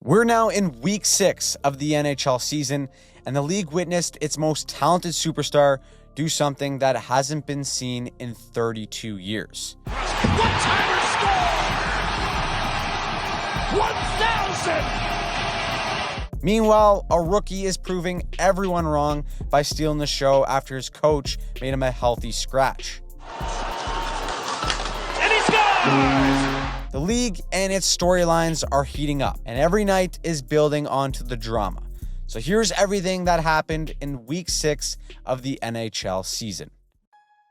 We're now in week 6 of the NHL season, and the league witnessed its most talented superstar do something that hasn't been seen in 32 years. One-timer score! 1,000! Meanwhile, a rookie is proving everyone wrong by stealing the show after his coach made him a healthy scratch. And he scores! The league and its storylines are heating up, and every night is building onto the drama. So here's everything that happened in week 6 of the NHL season.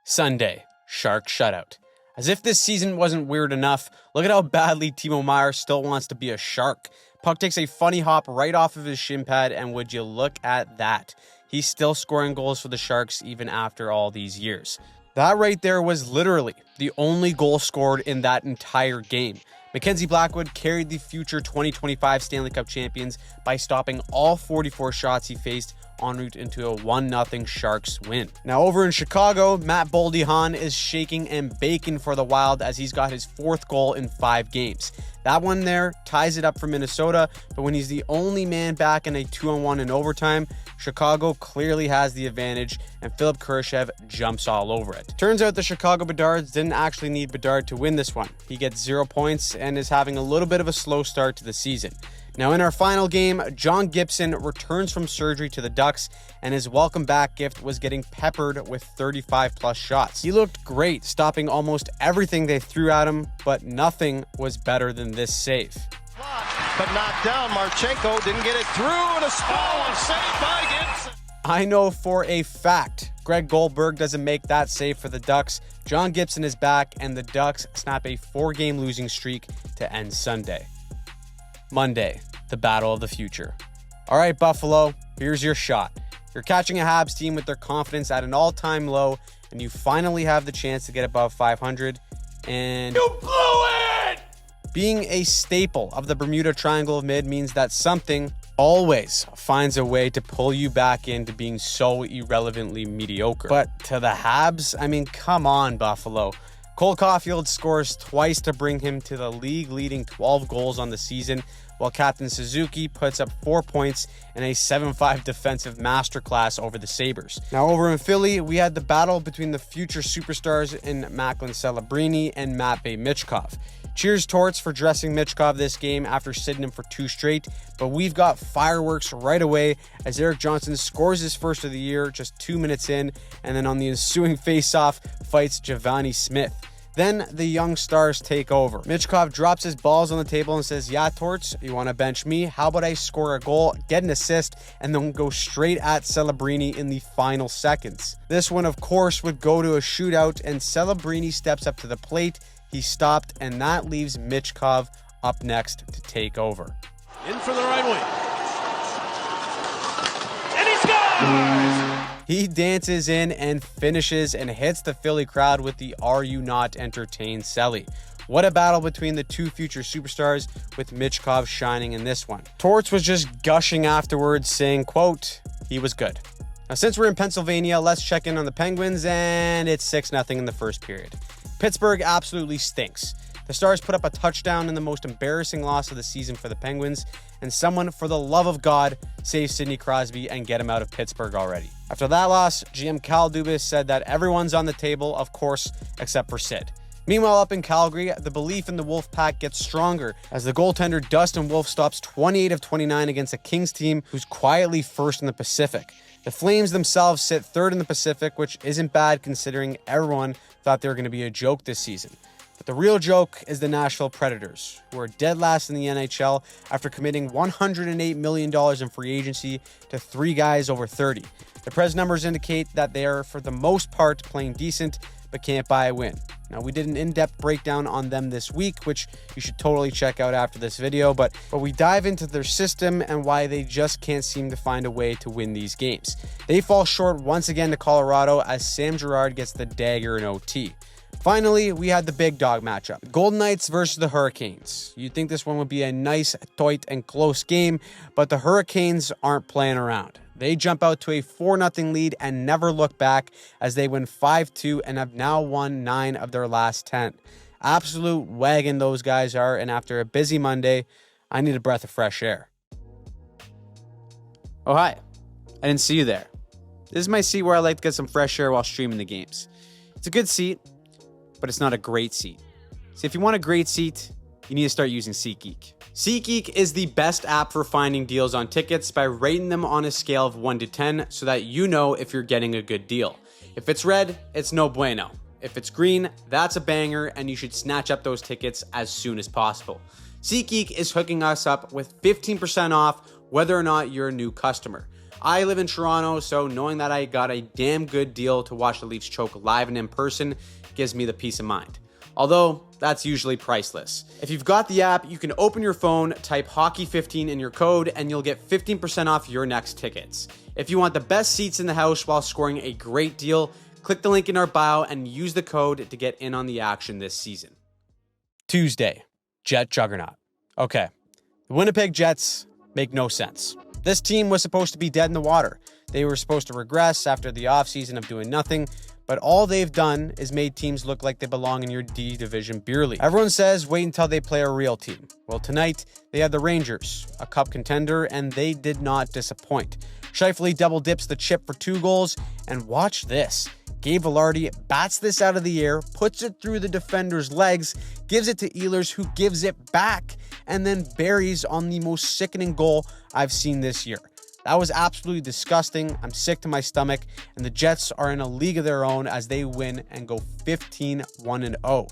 Sunday, Shark shutout. As if this season wasn't weird enough, look at how badly Timo Meier still wants to be a Shark. Puck takes a funny hop right off of his shin pad, and would you look at that? He's still scoring goals for the Sharks even after all these years. That right there was literally the only goal scored in that entire game. Mackenzie Blackwood carried the future 2025 Stanley Cup champions by stopping all 44 shots he faced en route into a 1-0 Sharks win. Now over in Chicago, Matt Boldyhan is shaking and baking for the Wild as he's got his 4th goal in 5 games. That one there ties it up for Minnesota, but when he's the only man back in a 2-on-1 in overtime, Chicago clearly has the advantage, and Philip Kurashev jumps all over it. Turns out the Chicago Bedards didn't actually need Bedard to win this one. He gets 0 points and is having a little bit of a slow start to the season. Now in our final game, John Gibson returns from surgery to the Ducks, and his welcome back gift was getting peppered with 35 plus shots. He looked great, stopping almost everything they threw at him, but nothing was better than this save. But knocked down, Marchenko didn't get it through, and a save by Gibson. I know for a fact Greg Goldberg doesn't make that save for the Ducks. John Gibson is back, and the Ducks snap a 4-game losing streak to end Sunday. Monday, the battle of the future. All right, Buffalo, here's your shot. You're catching a Habs team with their confidence at an all-time low, and you finally have the chance to get above 500, and You blew it! being a staple of the Bermuda Triangle of Mid means that something always finds a way to pull you back into being so irrelevantly mediocre. But to the Habs, I mean, come on, Buffalo. Cole Caulfield scores twice to bring him to the league-leading 12 goals on the season, while Captain Suzuki puts up 4 points in a 7-5 defensive masterclass over the Sabres. Now over in Philly, we had the battle between the future superstars in Macklin Celebrini and Matvei Michkov. Cheers Torts for dressing Michkov this game after sitting him for 2 straight, but we've got fireworks right away as Erik Johnson scores his first of the year just 2 minutes in, and then on the ensuing face-off fights Giovanni Smith. Then the young stars take over. Michkov drops his balls on the table and says, "Yeah, Torts, you want to bench me? How about I score a goal, get an assist, and then go straight at Celebrini in the final seconds?" This one, of course, would go to a shootout, and Celebrini steps up to the plate. He stopped, and that leaves Michkov up next to take over. In for the right wing. And he scores! He dances in and finishes and hits the Philly crowd with the "Are You Not Entertained" Selly. What a battle between the two future superstars, with Michkov shining in this one. Torts was just gushing afterwards, saying, quote, "He was good." Now, since we're in Pennsylvania, let's check in on the Penguins, and it's 6-0 in the first period. Pittsburgh absolutely stinks. The Stars put up a touchdown in the most embarrassing loss of the season for the Penguins, and someone, for the love of God, save Sidney Crosby and get him out of Pittsburgh already. After that loss, GM Cal Dubas said that everyone's on the table, of course, except for Sid. Meanwhile, up in Calgary, the belief in the Wolfpack gets stronger as the goaltender Dustin Wolf stops 28 of 29 against a Kings team who's quietly first in the Pacific. The Flames themselves sit 3rd in the Pacific, which isn't bad considering everyone thought they were going to be a joke this season. But the real joke is the Nashville Predators, who are dead last in the NHL after committing $108 million in free agency to 3 guys over 30. The Preds numbers indicate that they are, for the most part, playing decent, but can't buy a win. Now, we did an in-depth breakdown on them this week, which you should totally check out after this video, but we dive into their system and why they just can't seem to find a way to win these games. They fall short once again to Colorado as Sam Girard gets the dagger in OT. Finally, we had the big dog matchup, Golden Knights versus the Hurricanes. You'd think this one would be a nice, tight, and close game, but the Hurricanes aren't playing around. They jump out to a 4-0 lead and never look back as they win 5-2 and have now won 9 of their last 10. Absolute wagon those guys are, and after a busy Monday, I need a breath of fresh air. Oh, hi. I didn't see you there. This is my seat where I like to get some fresh air while streaming the games. It's a good seat, but it's not a great seat. See, if you want a great seat, you need to start using SeatGeek. SeatGeek is the best app for finding deals on tickets by rating them on a scale of 1 to 10 so that you know if you're getting a good deal. If it's red, it's no bueno. If it's green, that's a banger and you should snatch up those tickets as soon as possible. SeatGeek is hooking us up with 15% off whether or not you're a new customer. I live in Toronto, so knowing that I got a damn good deal to watch the Leafs choke live and in person gives me the peace of mind. Although, that's usually priceless. If you've got the app, you can open your phone, type hockey15 in your code, and you'll get 15% off your next tickets. If you want the best seats in the house while scoring a great deal, click the link in our bio and use the code to get in on the action this season. Tuesday, Jet Juggernaut. Okay, the Winnipeg Jets make no sense. This team was supposed to be dead in the water. They were supposed to regress after the offseason of doing nothing, but all they've done is made teams look like they belong in your D Division beer league. Everyone says wait until they play a real team. Well, tonight they had the Rangers, a cup contender, and they did not disappoint. Scheifele double dips the chip for 2 goals, and watch this. Gabe Vilardi bats this out of the air, puts it through the defender's legs, gives it to Ehlers, who gives it back, and then buries on the most sickening goal I've seen this year. That was absolutely disgusting. I'm sick to my stomach, and the Jets are in a league of their own as they win and go 15-1-0.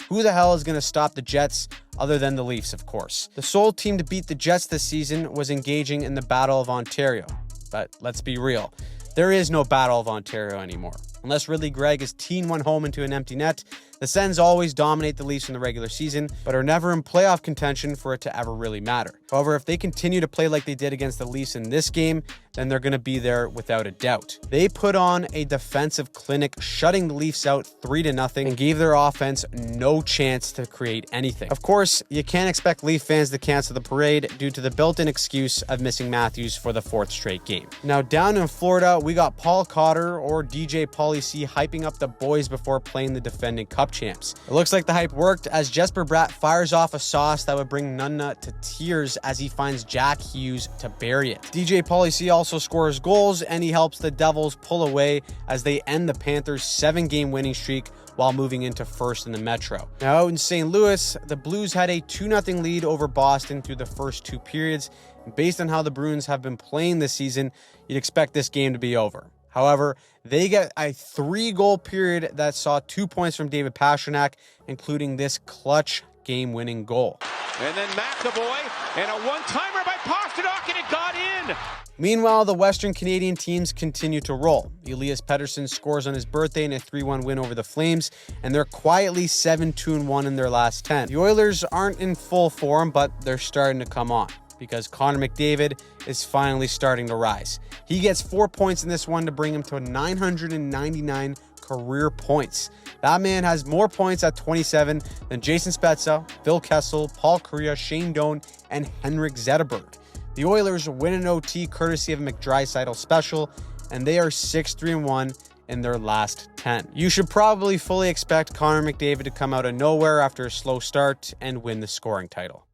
Who the hell is going to stop the Jets other than the Leafs, of course? The sole team to beat the Jets this season was engaging in the Battle of Ontario. But let's be real, there is no Battle of Ontario anymore. Unless Ridley Gregg is teeing one home into an empty net, the Sens always dominate the Leafs in the regular season, but are never in playoff contention for it to ever really matter. However, if they continue to play like they did against the Leafs in this game, then they're going to be there without a doubt. They put on a defensive clinic, shutting the Leafs out 3-0 and gave their offense no chance to create anything. Of course, you can't expect Leaf fans to cancel the parade due to the built-in excuse of missing Matthews for the 4th straight game. Now, down in Florida, we got Paul Cotter or DJ Pauly C hyping up the boys before playing the defending Cup champs. It looks like the hype worked as Jesper Bratt fires off a sauce that would bring Nunna to tears as he finds Jack Hughes to bury it. DJ Pauly C also scores goals and he helps the Devils pull away as they end the Panthers' 7-game winning streak while moving into first in the Metro. Now out in St. Louis, the Blues had a 2-0 lead over Boston through the first 2 periods. And based on how the Bruins have been playing this season, you'd expect this game to be over. However, they get a 3-goal period that saw 2 points from David Pastrnak, including this clutch game-winning goal. And then McAvoy and a one-timer by Pastrnak, and it got in. Meanwhile, the Western Canadian teams continue to roll. Elias Pettersson scores on his birthday in a 3-1 win over the Flames, and they're quietly 7-2-1 in their last 10. The Oilers aren't in full form, but they're starting to come on, because Connor McDavid is finally starting to rise. He gets 4 points in this one to bring him to 999 career points. That man has more points at 27 than Jason Spezza, Phil Kessel, Paul Kariya, Shane Doan, and Henrik Zetterberg. The Oilers win an OT courtesy of a McDrysaddle special, and they are 6-3-1 in their last 10. You should probably fully expect Connor McDavid to come out of nowhere after a slow start and win the scoring title.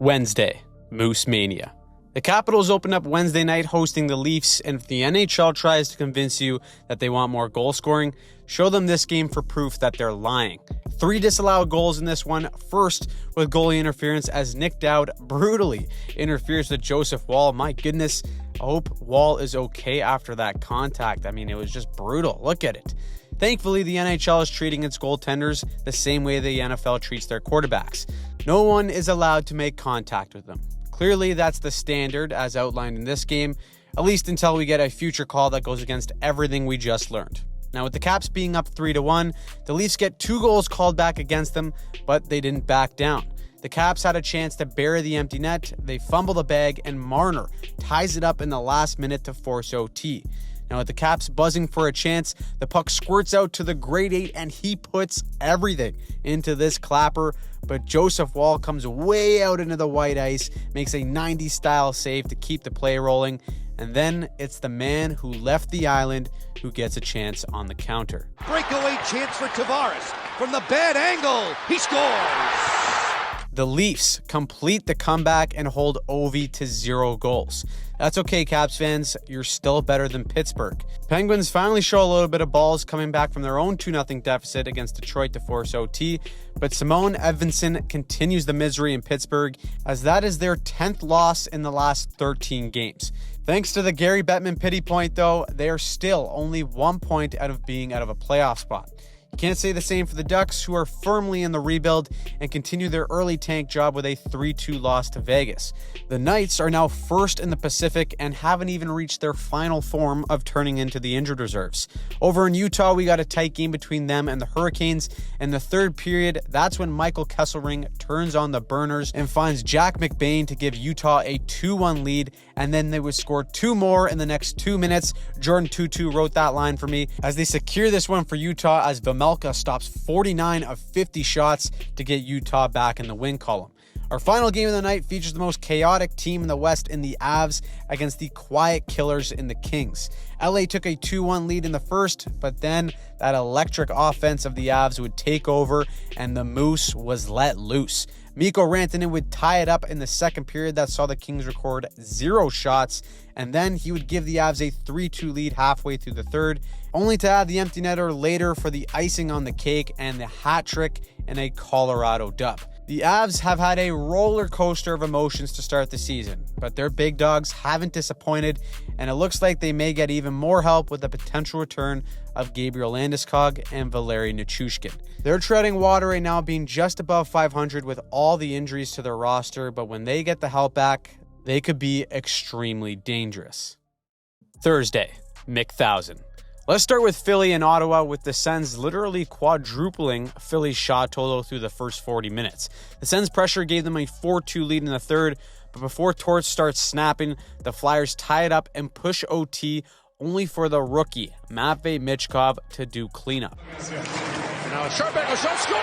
Wednesday, Moose Mania. The Capitals open up Wednesday night hosting the Leafs, and if the NHL tries to convince you that they want more goal scoring, show them this game for proof that they're lying. 3 disallowed goals in this one, first with goalie interference as Nick Dowd brutally interferes with Joseph Woll. My goodness, I hope Woll is okay after that contact. I mean, it was just brutal. Look at it. Thankfully, the NHL is treating its goaltenders the same way the NFL treats their quarterbacks. No one is allowed to make contact with them. Clearly, that's the standard as outlined in this game, at least until we get a future call that goes against everything we just learned. Now, with the Caps being up 3-1, the Leafs get 2 goals called back against them, but they didn't back down. The Caps had a chance to bury the empty net, they fumble the bag, and Marner ties it up in the last minute to force OT. Now, with the Caps buzzing for a chance, the puck squirts out to the grade 8, and he puts everything into this clapper. But Joseph Woll comes way out into the white ice, makes a 90s-style save to keep the play rolling, and then it's the man who left the island who gets a chance on the counter. Breakaway chance for Tavares from the bad angle. He scores! The Leafs complete the comeback and hold Ovi to 0 goals. That's okay, Caps fans. You're still better than Pittsburgh. Penguins finally show a little bit of balls coming back from their own 2-0 deficit against Detroit to force OT, but Simone Edvinsson continues the misery in Pittsburgh as that is their 10th loss in the last 13 games. Thanks to the Gary Bettman pity point, though, they are still only 1 point out of being out of a playoff spot. You can't say the same for the Ducks, who are firmly in the rebuild and continue their early tank job with a 3-2 loss to Vegas. The Knights are now first in the Pacific and haven't even reached their final form of turning into the injured reserves. Over in Utah, we got a tight game between them and the Hurricanes. In the third period, that's when Michael Kesselring turns on the burners and finds Jack McBain to give Utah a 2-1 lead, and then they would score 2 more in the next 2 minutes. Jordan Tutu wrote that line for me as they secure this one for Utah as Vejmelka stops 49 of 50 shots to get Utah back in the win column. Our final game of the night features the most chaotic team in the West in the Avs against the quiet killers in the Kings. LA took a 2-1 lead in the first, but then that electric offense of the Avs would take over and the Moose was let loose. Mikko Rantanen would tie it up in the second period that saw the Kings record 0 shots, and then he would give the Avs a 3-2 lead halfway through the third, only to add the empty netter later for the icing on the cake and the hat trick in a Colorado dub. The Avs have had a roller coaster of emotions to start the season, but their big dogs haven't disappointed, and it looks like they may get even more help with the potential return of Gabriel Landeskog and Valeri Nichushkin. They're treading water right now, being just above 500 with all the injuries to their roster, but when they get the help back, they could be extremely dangerous. Thursday, McThousand. Let's start with Philly and Ottawa, with the Sens literally quadrupling Philly's shot total through the first 40 minutes. The Sens' pressure gave them a 4-2 lead in the third, but before Torts starts snapping, the Flyers tie it up and push OT, only for the rookie, Matvei Michkov, to do cleanup. Now a sharp angle shot, score!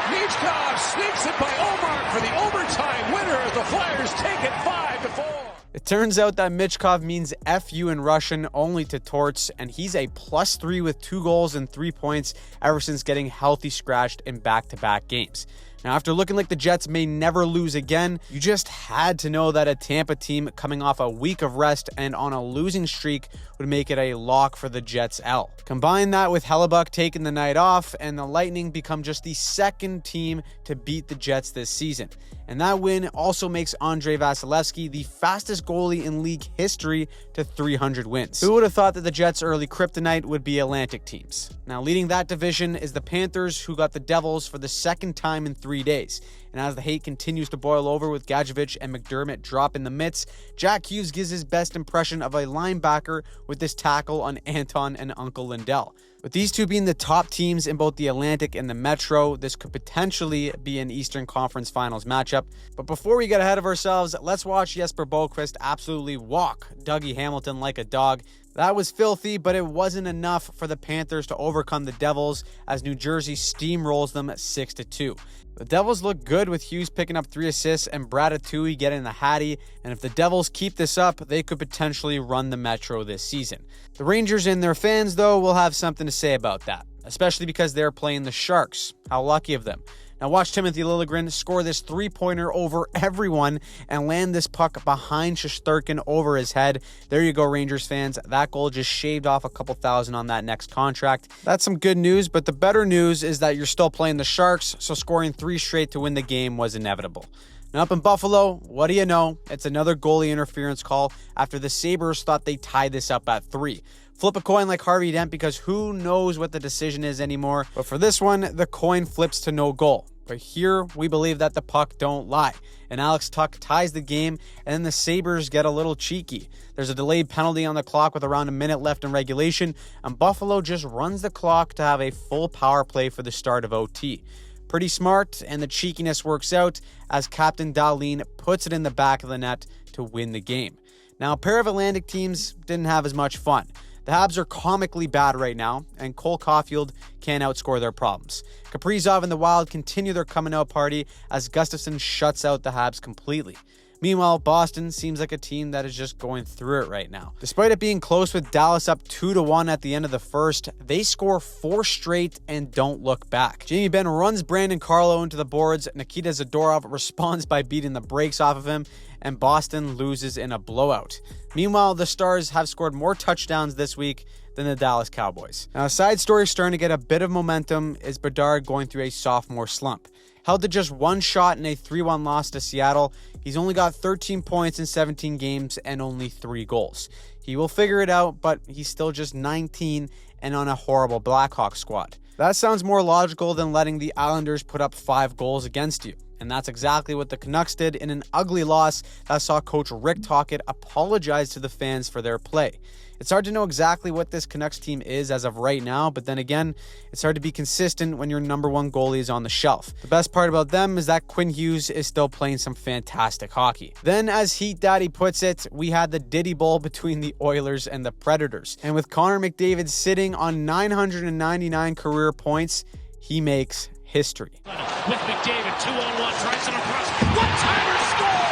Michkov sneaks it by Omar for the overtime winner as the Flyers take it 5-4. It turns out that Michkov means F you in Russian only to Torts, and he's a +3 with 2 goals and 3 points ever since getting healthy scratched in back-to-back games. Now, after looking like the Jets may never lose again, you just had to know that a Tampa team coming off a week of rest and on a losing streak would make it a lock for the Jets L. Combine that with Hellebuck taking the night off, and the Lightning become just the second team to beat the Jets this season. And that win also makes Andrei Vasilevsky the fastest goalie in league history to 300 wins. Who would have thought that the Jets' early kryptonite would be Atlantic teams? Now, leading that division is the Panthers, who got the Devils for the second time in 3 days. And as the hate continues to boil over with Gadjevich and McDermott drop in the mitts, Jack Hughes gives his best impression of a linebacker with this tackle on Anton and Uncle Lindell. With these two being the top teams in both the Atlantic and the Metro, this could potentially be an Eastern Conference Finals matchup. But before we get ahead of ourselves, let's watch Jesper Boqvist absolutely walk Dougie Hamilton like a dog. That was filthy, but it wasn't enough for the Panthers to overcome the Devils as New Jersey steamrolls them 6-2. The Devils look good with Hughes picking up 3 assists and Bratatouille getting the Hattie, and if the Devils keep this up, they could potentially run the Metro this season. The Rangers and their fans, though, will have something to say about that, especially because they're playing the Sharks. How lucky of them. Now watch Timothy Liljegren score this 3-pointer over everyone and land this puck behind Shesterkin over his head. There you go, Rangers fans. That goal just shaved off a couple thousand on that next contract. That's some good news, but the better news is that you're still playing the Sharks, so scoring 3 straight to win the game was inevitable. Now up in Buffalo, what do you know? It's another goalie interference call after the Sabres thought they tied this up at 3. Flip a coin like Harvey Dent because who knows what the decision is anymore. But for this one, the coin flips to no goal. But here, we believe that the puck don't lie. And Alex Tuch ties the game, and then the Sabres get a little cheeky. There's a delayed penalty on the clock with around a minute left in regulation, and Buffalo just runs the clock to have a full power play for the start of OT. Pretty smart, and the cheekiness works out as Captain Dahlin puts it in the back of the net to win the game. Now, a pair of Atlantic teams didn't have as much fun. The Habs are comically bad right now, and Cole Caulfield can't outscore their problems. Kaprizov and the Wild continue their coming out party as Gustafsson shuts out the Habs completely. Meanwhile, Boston seems like a team that is just going through it right now. Despite it being close with Dallas up 2-1 at the end of the first, they score 4 straight and don't look back. Jamie Benn runs Brandon Carlo into the boards, Nikita Zadorov responds by beating the brakes off of him, and Boston loses in a blowout. Meanwhile, the Stars have scored more touchdowns this week than the Dallas Cowboys. Now, a side story starting to get a bit of momentum is Bedard going through a sophomore slump. Held to just 1 shot in a 3-1 loss to Seattle, he's only got 13 points in 17 games and only 3 goals. He will figure it out, but he's still just 19 and on a horrible Blackhawks squad. That sounds more logical than letting the Islanders put up 5 goals against you. And that's exactly what the Canucks did in an ugly loss that saw coach Rick Tocchet apologize to the fans for their play. It's hard to know exactly what this Canucks team is as of right now, but then again, it's hard to be consistent when your number 1 goalie is on the shelf. The best part about them is that Quinn Hughes is still playing some fantastic hockey. Then, as Heat Daddy puts it, we had the Diddy Bowl between the Oilers and the Predators. And with Connor McDavid sitting on 999 career points, he makes history. With McDavid, 2-on-1, drives it across. One-timer score!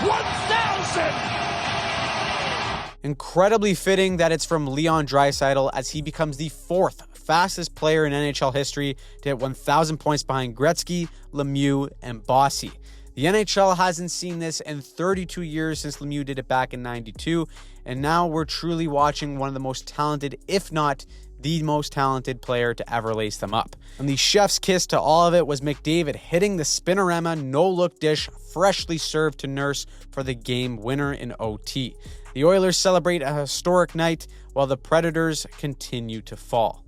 1,000! Incredibly fitting that it's from Leon Draisaitl, as he becomes the 4th fastest player in NHL history to hit 1,000 points behind Gretzky, Lemieux, and Bossy. The NHL hasn't seen this in 32 years since Lemieux did it back in '92, and now we're truly watching one of the most talented, if not the most talented player to ever lace them up. And the chef's kiss to all of it was McDavid hitting the Spinorama no-look dish freshly served to Nurse for the game winner in OT. The Oilers celebrate a historic night while the Predators continue to fall.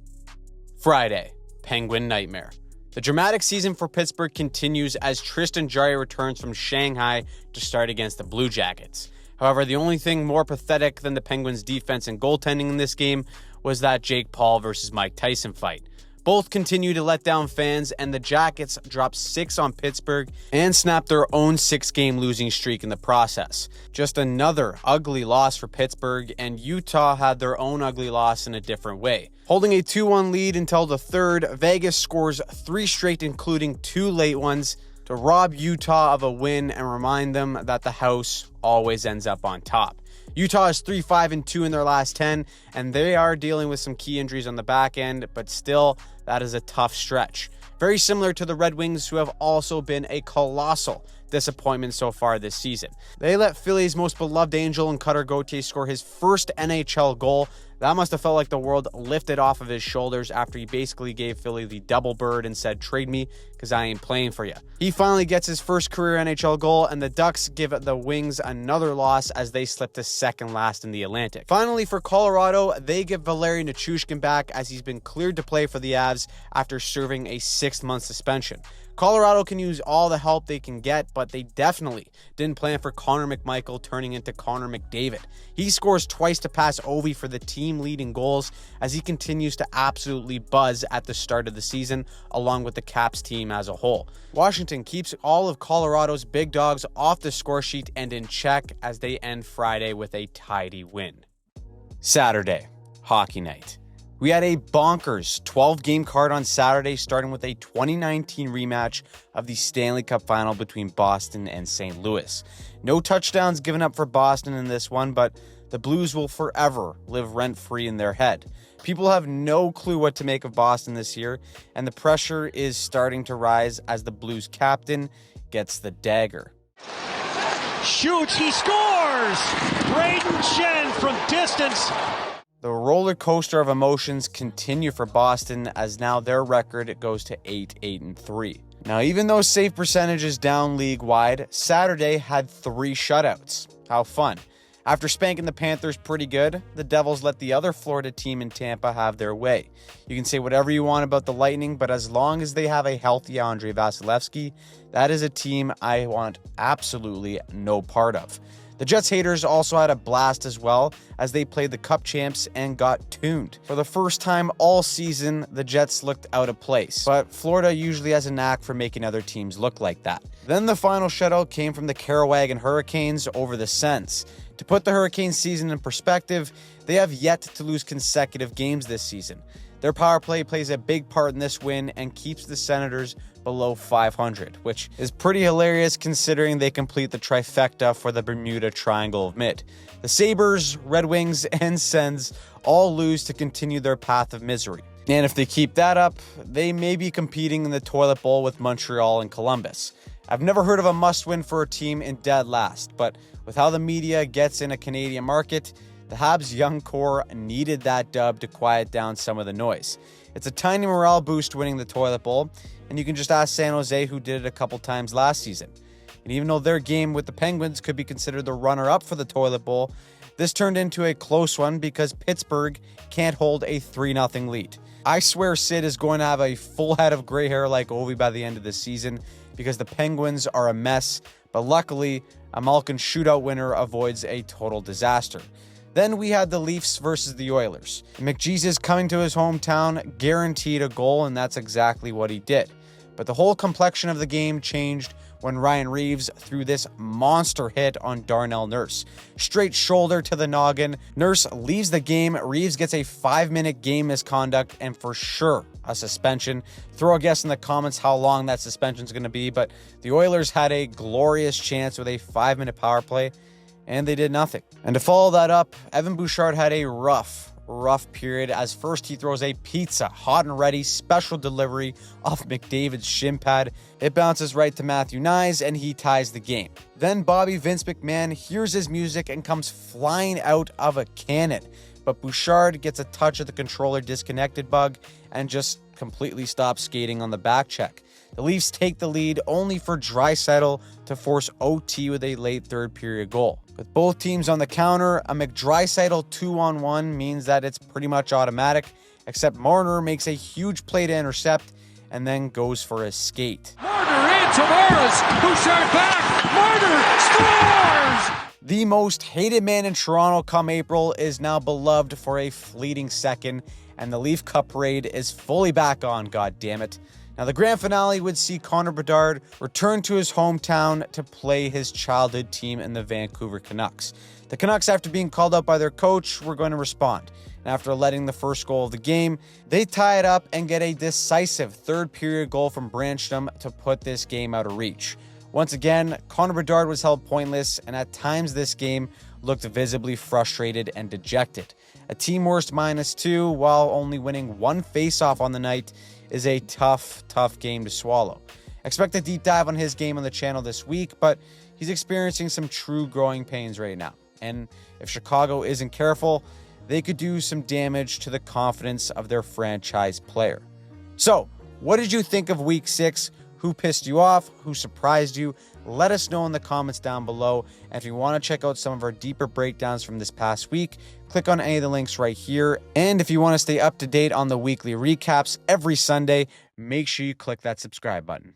Friday, Penguin Nightmare. The dramatic season for Pittsburgh continues as Tristan Jarry returns from Shanghai to start against the Blue Jackets. However, the only thing more pathetic than the Penguins' defense and goaltending in this game was that Jake Paul versus Mike Tyson fight. Both continue to let down fans, and the Jackets dropped 6 on Pittsburgh and snapped their own 6-game losing streak in the process. Just another ugly loss for Pittsburgh, and Utah had their own ugly loss in a different way. Holding a 2-1 lead until the third, Vegas scores 3 straight, including 2 late ones, to rob Utah of a win and remind them that the house always ends up on top. Utah is 3-5-2 in their last 10, and they are dealing with some key injuries on the back end, but still, that is a tough stretch. Very similar to the Red Wings, who have also been a colossal disappointment so far this season. They let Philly's most beloved angel and Cutter Gauthier score his first NHL goal. That must have felt like the world lifted off of his shoulders after he basically gave Philly the double bird and said, "Trade me, because I ain't playing for you." He finally gets his first career NHL goal, and the Ducks give the Wings another loss as they slip to second last in the Atlantic. Finally, for Colorado, they give Valeri Nichushkin back as he's been cleared to play for the Avs after serving a 6-month suspension. Colorado can use all the help they can get, but they definitely didn't plan for Connor McMichael turning into Connor McDavid. He scores twice to pass Ovi for the team-leading goals as he continues to absolutely buzz at the start of the season, along with the Caps team as a whole. Washington keeps all of Colorado's big dogs off the score sheet and in check as they end Friday with a tidy win. Saturday, hockey night. We had a bonkers 12-game card on Saturday, starting with a 2019 rematch of the Stanley Cup Final between Boston and St. Louis. No touchdowns given up for Boston in this one, but the Blues will forever live rent-free in their head. People have no clue what to make of Boston this year, and the pressure is starting to rise as the Blues captain gets the dagger. Shoots, he scores! Braden Shen from distance. The roller coaster of emotions continue for Boston as now their record goes to 8-3. Now, even though save percentage is down league-wide, Saturday had 3 shutouts. How fun. After spanking the Panthers pretty good, the Devils let the other Florida team in Tampa have their way. You can say whatever you want about the Lightning, but as long as they have a healthy Andrei Vasilevsky, that is a team I want absolutely no part of. The Jets haters also had a blast as well as they played the Cup champs and got tuned. For the first time all season, the Jets looked out of place, but Florida usually has a knack for making other teams look like that. Then the final shutout came from the Carolwagon Hurricanes over the Sens. To put the Hurricanes season in perspective, they have yet to lose consecutive games this season. Their power play plays a big part in this win and keeps the Senators below 500, which is pretty hilarious considering they complete the trifecta for the Bermuda Triangle of Mid. The Sabres, Red Wings, and Sens all lose to continue their path of misery. And if they keep that up, they may be competing in the toilet bowl with Montreal and Columbus. I've never heard of a must-win for a team in dead last, but with how the media gets in a Canadian market, the Habs' young core needed that dub to quiet down some of the noise. It's a tiny morale boost winning the toilet bowl, and you can just ask San Jose, who did it a couple times last season. And even though their game with the Penguins could be considered the runner-up for the toilet bowl, this turned into a close one because Pittsburgh can't hold a 3-0 lead. I swear Sid is going to have a full head of gray hair like Ovi by the end of the season because the Penguins are a mess, but luckily, a Malkin shootout winner avoids a total disaster. Then we had the Leafs versus the Oilers. McJesus coming to his hometown guaranteed a goal, and that's exactly what he did. But the whole complexion of the game changed when Ryan Reeves threw this monster hit on Darnell Nurse. Straight shoulder to the noggin. Nurse leaves the game. Reeves gets a 5-minute game misconduct and for sure a suspension. Throw a guess in the comments how long that suspension is going to be, but the Oilers had a glorious chance with a 5-minute power play, and they did nothing. And to follow that up, Evan Bouchard had a rough period as first he throws a pizza, hot and ready, special delivery off McDavid's shin pad. It bounces right to Matthew Nyes and he ties the game. Then Bobby Vince McMahon hears his music and comes flying out of a cannon. But Bouchard gets a touch of the controller disconnected bug and just completely stops skating on the back check. The Leafs take the lead only for Draisaitl to force OT with a late third period goal. With both teams on the counter, a McDraisaitl 2-on-1 means that it's pretty much automatic, except Marner makes a huge play to intercept and then goes for a skate. Marner in, Tavares, Bouchard back, Marner scores! The most hated man in Toronto come April is now beloved for a fleeting second, and the Leaf Cup parade is fully back on, goddammit. Now, the grand finale would see Connor Bedard return to his hometown to play his childhood team in the Vancouver Canucks. The Canucks, after being called out by their coach, were going to respond. And after letting the first goal of the game, they tie it up and get a decisive third period goal from Branstrom to put this game out of reach. Once again, Connor Bedard was held pointless, and at times this game looked visibly frustrated and dejected. A team worst -2 while only winning one faceoff on the night is a tough game to swallow. Expect a deep dive on his game on the channel this week, but he's experiencing some true growing pains right now. And if Chicago isn't careful, they could do some damage to the confidence of their franchise player. So, what did you think of Week 6? Who pissed you off? Who surprised you? Let us know in the comments down below. And if you want to check out some of our deeper breakdowns from this past week, click on any of the links right here. And if you want to stay up to date on the weekly recaps every Sunday, make sure you click that subscribe button.